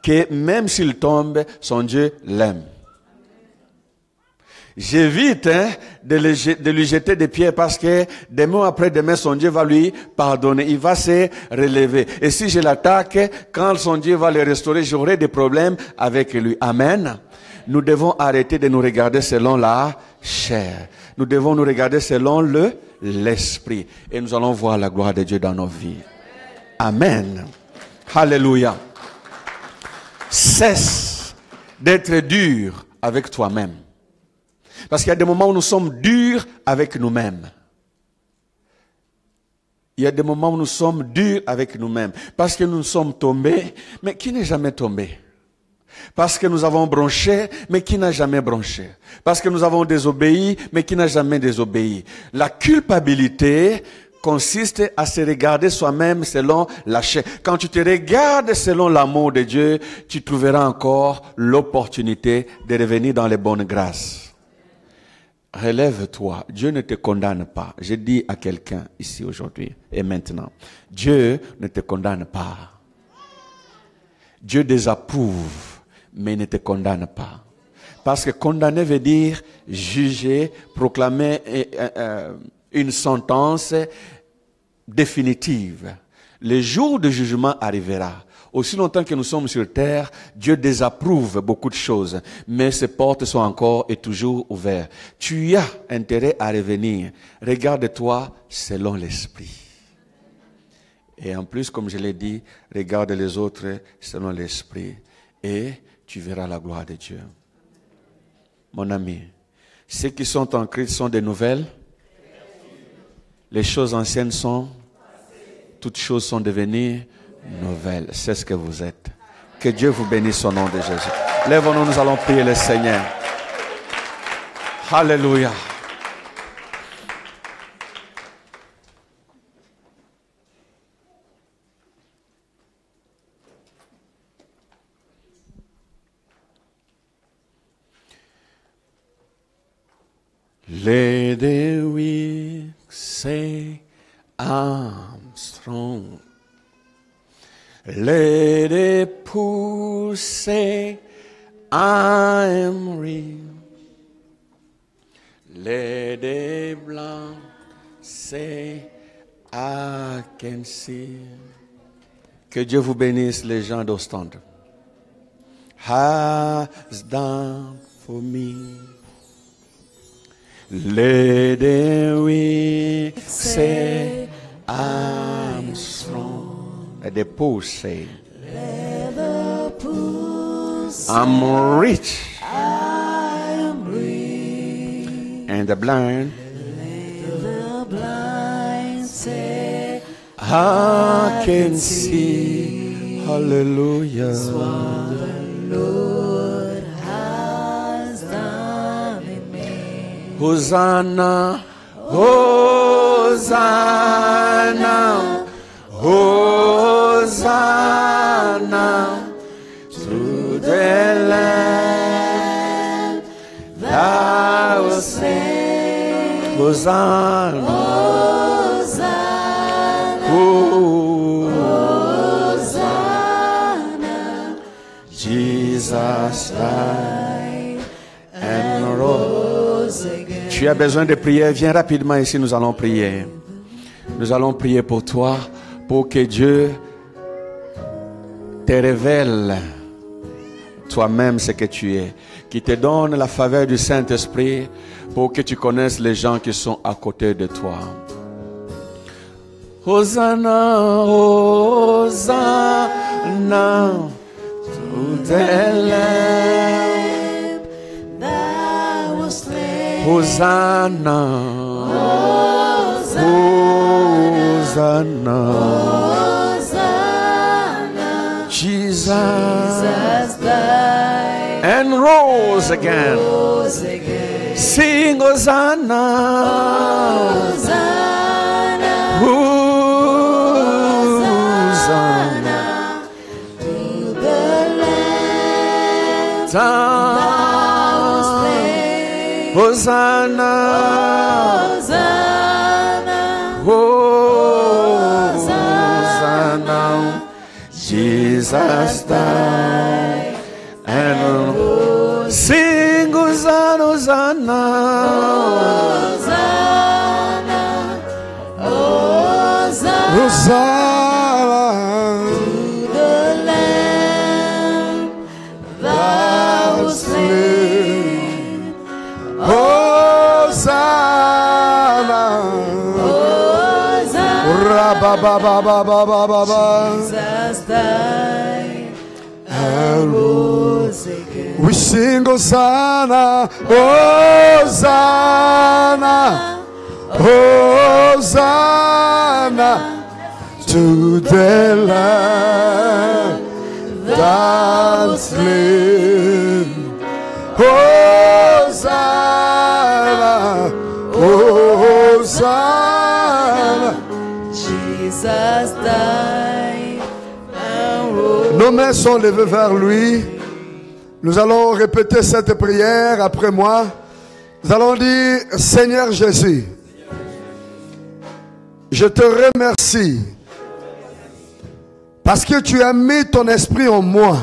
que même s'il tombe, son Dieu l'aime. J'évite de lui jeter des pierres parce que demain après demain, son Dieu va lui pardonner. Il va se relever. Et si je l'attaque, quand son Dieu va le restaurer, j'aurai des problèmes avec lui. Amen. Nous devons arrêter de nous regarder selon la chair. Nous devons nous regarder selon l'esprit. Et nous allons voir la gloire de Dieu dans nos vies. Amen. Alléluia. Cesse d'être dur avec toi-même. Parce qu'il y a des moments où nous sommes durs avec nous-mêmes. Il y a des moments où nous sommes durs avec nous-mêmes. Parce que nous sommes tombés, mais qui n'est jamais tombé? Parce que nous avons bronché, mais qui n'a jamais bronché? Parce que nous avons désobéi, mais qui n'a jamais désobéi? La culpabilité consiste à se regarder soi-même selon la chair. Quand tu te regardes selon l'amour de Dieu, tu trouveras encore l'opportunité de revenir dans les bonnes grâces. Relève-toi. Dieu ne te condamne pas. Je dis à quelqu'un ici aujourd'hui et maintenant. Dieu ne te condamne pas. Dieu désapprouve, mais ne te condamne pas. Parce que condamner veut dire juger, proclamer une sentence définitive. Le jour de jugement arrivera. Aussi longtemps que nous sommes sur terre, Dieu désapprouve beaucoup de choses, mais ses portes sont encore et toujours ouvertes. Tu as intérêt à revenir. Regarde-toi selon l'esprit. Et en plus, comme je l'ai dit, regarde les autres selon l'esprit. Et tu verras la gloire de Dieu. Mon ami, ceux qui sont en Christ sont des nouvelles. Les choses anciennes sont, toutes choses sont devenues nouvelles. C'est ce que vous êtes. Que Dieu vous bénisse au nom de Jésus. Lèvons-nous, nous allons prier le Seigneur. Alléluia. Let the weak say, I'm strong. Let the poor say, I am real. Let the blind say, I can see. Que Dieu vous bénisse, les gens d'Ostende. Has done for me. Let the weak say, I'm strong. Let the poor say, Let the poor say, I'm rich. I'm rich. And the blind, Let the blind say, I can see. Hallelujah. what the Lord has done in me. Hosanna, Hosanna, Hosanna to the Lamb that was slain. Hosanna, Hosanna, Hosanna, Jesus died and rose. again. Tu as besoin de prière, viens rapidement ici, nous allons prier. Nous allons prier pour toi, pour que Dieu te révèle toi-même ce que tu es, qui te donne la faveur du Saint-Esprit pour que tu connaisses les gens qui sont à côté de toi. Hosanna, Hosanna, to the Lamb. That was slain. Hosanna, Hosanna, Hosanna, Jesus, Jesus died, and rose again. rose again. Sing Hosanna, Hosanna, Hosanna, to the Lamb down. that was slain. Hosanna, Hosanna, Hosanna, Jesus Jesus died and sing Hosanna, Hosanna. Hosanna, Hosanna to the Lamb thou slain. Hosanna Hosanna, Rabababababababa. Jesus died and rose again. We sing Hosanna, Hosanna, Hosanna to the Lamb that slain. Hosanna, Hosanna. Jesus died and rose. Nos mains sont levées vers lui. Nous allons répéter cette prière après moi. Nous allons dire, Seigneur Jésus, je te remercie parce que tu as mis ton esprit en moi.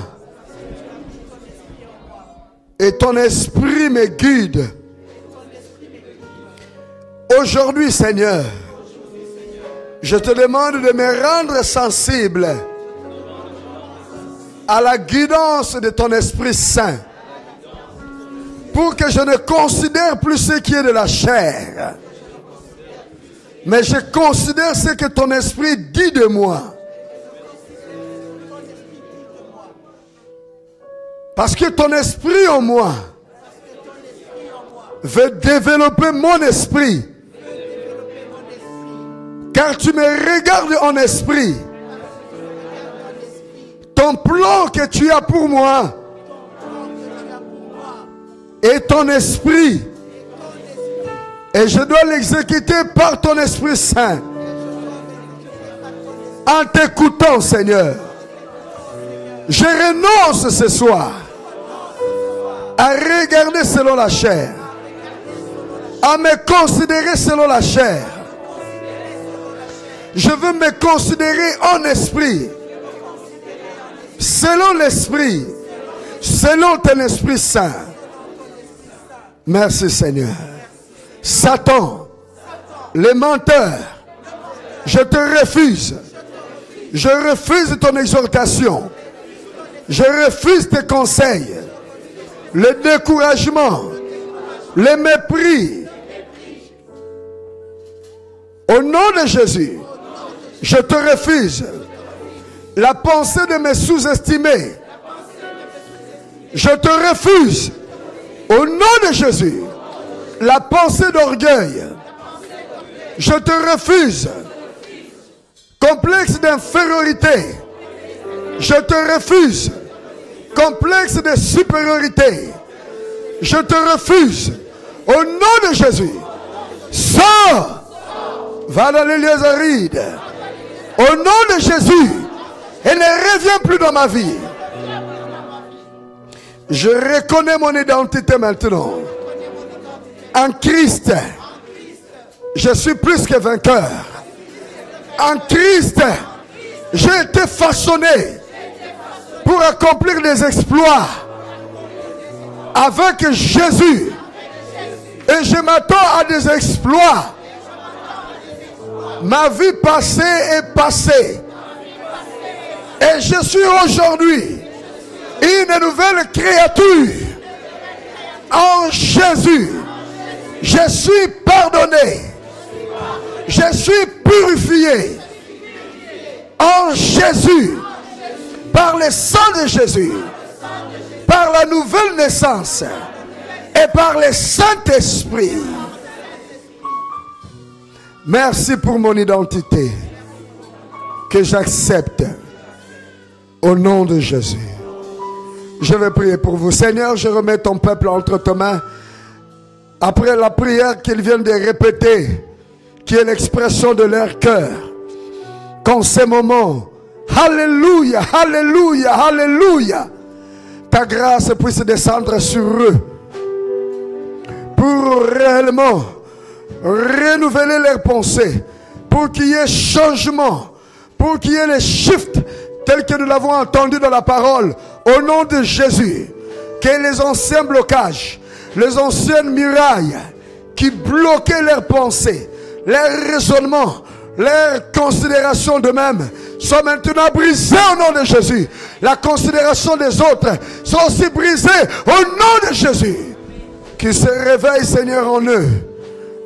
Et ton esprit me guide. Aujourd'hui, Seigneur, je te demande de me rendre sensible à la guidance de ton Esprit Saint, pour que je ne considère plus ce qui est de la chair, mais je considère ce que ton Esprit dit de moi. Parce que ton Esprit en moi veut développer mon esprit. Car tu me regardes en esprit. Ton plan que tu as pour moi est ton esprit. Et je dois l'exécuter par ton Esprit Saint. En t'écoutant, Seigneur. Je renonce ce soir à regarder selon la chair, à me considérer selon la chair. Je veux me considérer en esprit, selon l'esprit, selon ton Esprit Saint. Merci Seigneur. Satan, les menteurs, je te refuse. Je refuse ton exhortation. Je refuse tes conseils. Le découragement, le mépris. Au nom de Jésus, je te refuse la pensée de me sous-estimer. Je te refuse, au nom de Jésus, la pensée d'orgueil. Je te refuse, complexe d'infériorité. Je te refuse, complexe de supériorité. Je te refuse, au nom de Jésus. Sors, va dans les lieux arides. Au nom de Jésus, et ne reviens plus dans ma vie. Je reconnais mon identité maintenant. En Christ, je suis plus que vainqueur. En Christ, j'ai été façonné pour accomplir des exploits avec Jésus. Et je m'attends à des exploits. Ma vie passée est passée. Et je suis aujourd'hui une nouvelle créature. En Jésus, je suis pardonné. Je suis purifié. En Jésus, par le sang de Jésus, par la nouvelle naissance et par le Saint-Esprit. Merci pour mon identité que j'accepte au nom de Jésus. Je vais prier pour vous. Seigneur, je remets ton peuple entre tes mains. Après la prière qu'ils viennent de répéter, qui est l'expression de leur cœur, qu'en ces moments, alléluia, alléluia, alléluia, ta grâce puisse descendre sur eux pour réellement renouveler leurs pensées, pour qu'il y ait changement, pour qu'il y ait le shift tel que nous l'avons entendu dans la parole, au nom de Jésus, que les anciens blocages, les anciennes murailles qui bloquaient leurs pensées, leurs raisonnements, leurs considérations d'eux-mêmes soient maintenant brisées au nom de Jésus. La considération des autres sont aussi brisées au nom de Jésus. Qu'il se réveille, Seigneur, en eux,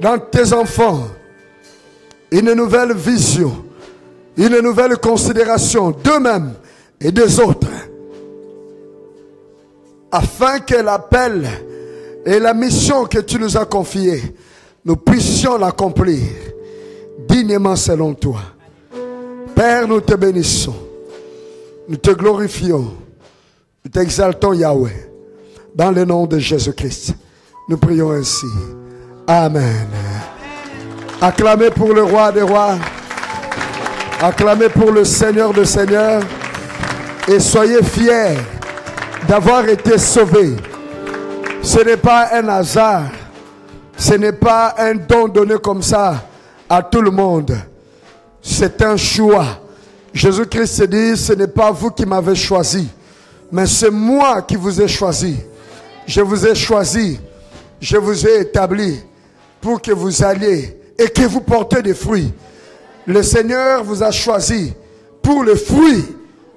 dans tes enfants, une nouvelle vision, une nouvelle considération d'eux-mêmes et des autres, afin que l'appel et la mission que tu nous as confiée, nous puissions l'accomplir dignement selon toi. Père, nous te bénissons, nous te glorifions, nous t'exaltons, Yahweh, dans le nom de Jésus-Christ. Nous prions ainsi. Amen. Acclamez pour le roi des rois. Acclamez pour le Seigneur des seigneurs. Et soyez fiers d'avoir été sauvés. Ce n'est pas un hasard. Ce n'est pas un don donné comme ça à tout le monde. C'est un choix. Jésus-Christ dit, ce n'est pas vous qui m'avez choisi, mais c'est moi qui vous ai choisi. Je vous ai choisi. Je vous ai établi pour que vous alliez et que vous portez des fruits. Le Seigneur vous a choisi pour les fruits,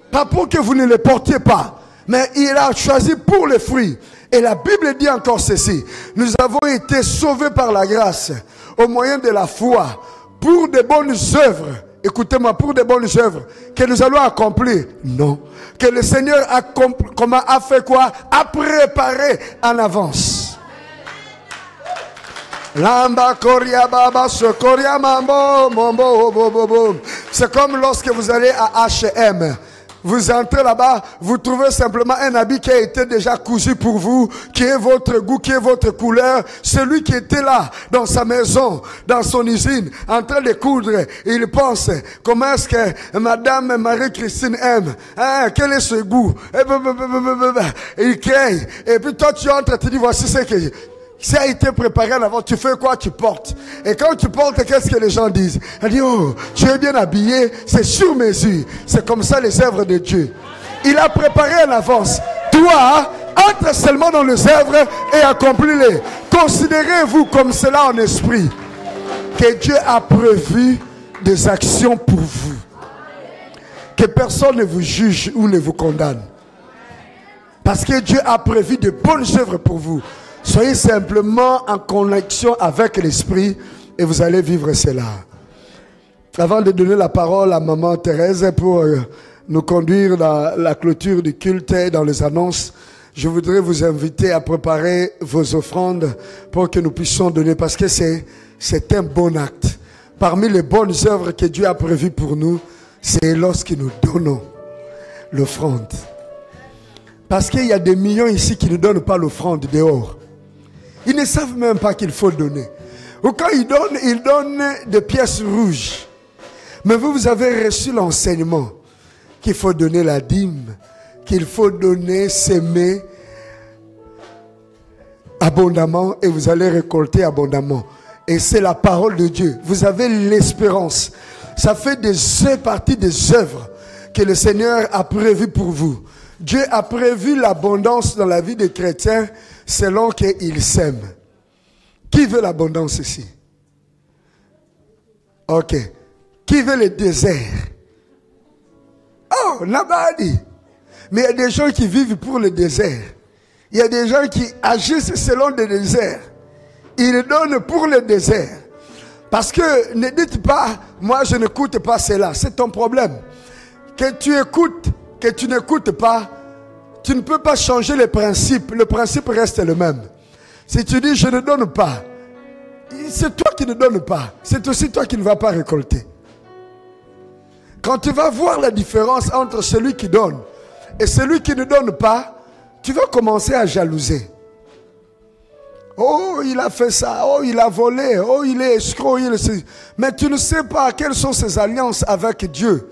pas pour que vous ne les portiez pas, mais il a choisi pour les fruits. Et la Bible dit encore ceci: nous avons été sauvés par la grâce au moyen de la foi pour de bonnes œuvres. Écoutez-moi, pour de bonnes œuvres que nous allons accomplir. Non, que le Seigneur a fait quoi? A préparé en avance. C'est comme lorsque vous allez à H&M. Vous entrez là-bas, vous trouvez simplement un habit qui a été déjà cousu pour vous, qui est votre goût, qui est votre couleur. Celui qui était là, dans sa maison, dans son usine, en train de coudre, il pense, comment est-ce que Madame Marie-Christine aime? Hein, quel est ce goût? Il crée. Et puis toi, tu entres, tu dis, voici ce que... Ça a été préparé en avant. Tu fais quoi? Tu portes. Et quand tu portes, qu'est-ce que les gens disent? Ils disent, oh, tu es bien habillé, c'est sur mesure. C'est comme ça les œuvres de Dieu. Il a préparé en avance. Toi, entre seulement dans les œuvres et accomplis-les. Considérez-vous comme cela en esprit, que Dieu a prévu des actions pour vous. Que personne ne vous juge ou ne vous condamne. Parce que Dieu a prévu de bonnes œuvres pour vous. Soyez simplement en connexion avec l'Esprit et vous allez vivre cela. Avant de donner la parole à Maman Thérèse pour nous conduire dans la clôture du culte et dans les annonces, je voudrais vous inviter à préparer vos offrandes pour que nous puissions donner, parce que c'est un bon acte. Parmi les bonnes œuvres que Dieu a prévues pour nous, c'est lorsque nous donnons l'offrande. Parce qu'il y a des millions ici qui ne donnent pas l'offrande dehors. Ils ne savent même pas qu'il faut donner. Ou quand ils donnent des pièces rouges. Mais vous avez reçu l'enseignement qu'il faut donner la dîme, qu'il faut donner, s'aimer abondamment et vous allez récolter abondamment. Et c'est la parole de Dieu. Vous avez l'espérance. Ça fait partie des œuvres que le Seigneur a prévues pour vous. Dieu a prévu l'abondance dans la vie des chrétiens selon qu'ils s'aiment. Qui veut l'abondance ici? Ok. Qui veut le désert? Oh, nobody. Mais il y a des gens qui vivent pour le désert. Il y a des gens qui agissent selon le désert. Ils donnent pour le désert. Parce que ne dites pas, moi je n'écoute pas cela. C'est ton problème. Que tu écoutes, que tu n'écoutes pas, tu ne peux pas changer le principe. Le principe reste le même. Si tu dis je ne donne pas, c'est toi qui ne donnes pas. C'est aussi toi qui ne vas pas récolter. Quand tu vas voir la différence entre celui qui donne et celui qui ne donne pas, tu vas commencer à jalouser. Oh, il a fait ça. Oh, il a volé. Oh, il est escroc. Mais tu ne sais pas quelles sont ses alliances avec Dieu.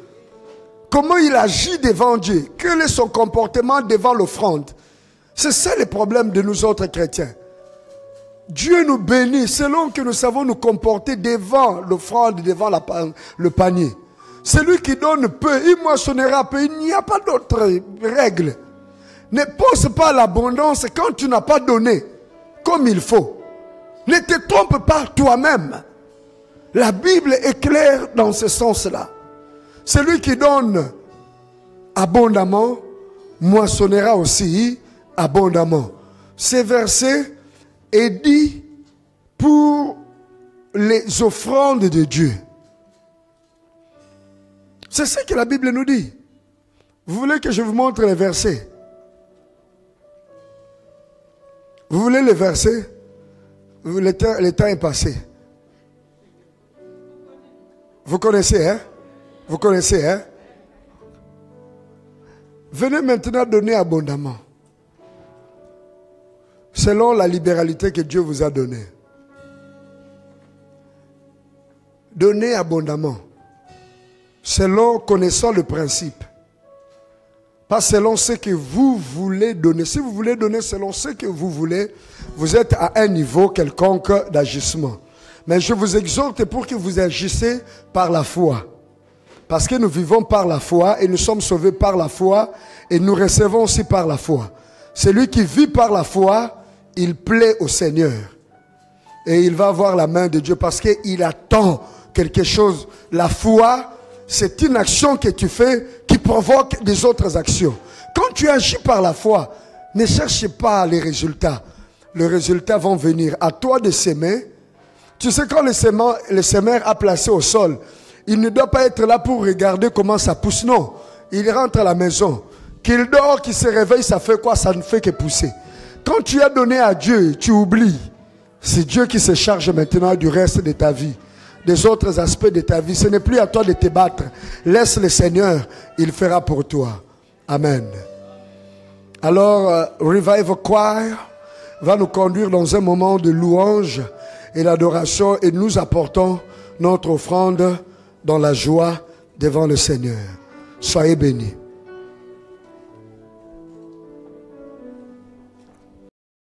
Comment il agit devant Dieu. Quel est son comportement devant l'offrande. C'est ça le problème de nous autres chrétiens. Dieu nous bénit selon que nous savons nous comporter devant l'offrande, devant le panier. Celui qui donne peu, il moissonnera peu. Il n'y a pas d'autre règle. Ne pense pas à l'abondance quand tu n'as pas donné comme il faut. Ne te trompe pas toi-même. La Bible est claire dans ce sens-là. Celui qui donne abondamment moissonnera aussi abondamment. Ce verset est dit pour les offrandes de Dieu. C'est ce que la Bible nous dit. Vous voulez que je vous montre les versets? Vous voulez les versets? Le temps est passé. Vous connaissez, hein? Vous connaissez, hein? Venez maintenant donner abondamment. Selon la libéralité que Dieu vous a donnée. Donnez abondamment. Selon, connaissant le principe. Pas selon ce que vous voulez donner. Si vous voulez donner selon ce que vous voulez, vous êtes à un niveau quelconque d'agissement. Mais je vous exhorte pour que vous agissez par la foi. Parce que nous vivons par la foi et nous sommes sauvés par la foi et nous recevons aussi par la foi. Celui qui vit par la foi, il plaît au Seigneur. Et il va voir la main de Dieu parce qu'il attend quelque chose. La foi, c'est une action que tu fais qui provoque des autres actions. Quand tu agis par la foi, ne cherche pas les résultats. Les résultats vont venir. À toi de s'aimer. Tu sais, quand le semeur a placé au sol, il ne doit pas être là pour regarder comment ça pousse. Non, il rentre à la maison. Qu'il dort, qu'il se réveille, ça fait quoi? Ça ne fait que pousser. Quand tu as donné à Dieu, tu oublies. C'est Dieu qui se charge maintenant du reste de ta vie, des autres aspects de ta vie. Ce n'est plus à toi de te battre. Laisse le Seigneur, il fera pour toi. Amen. Alors, Revive Choir va nous conduire dans un moment de louange et d'adoration et nous apportons notre offrande dans la joie devant le Seigneur. Soyez bénis.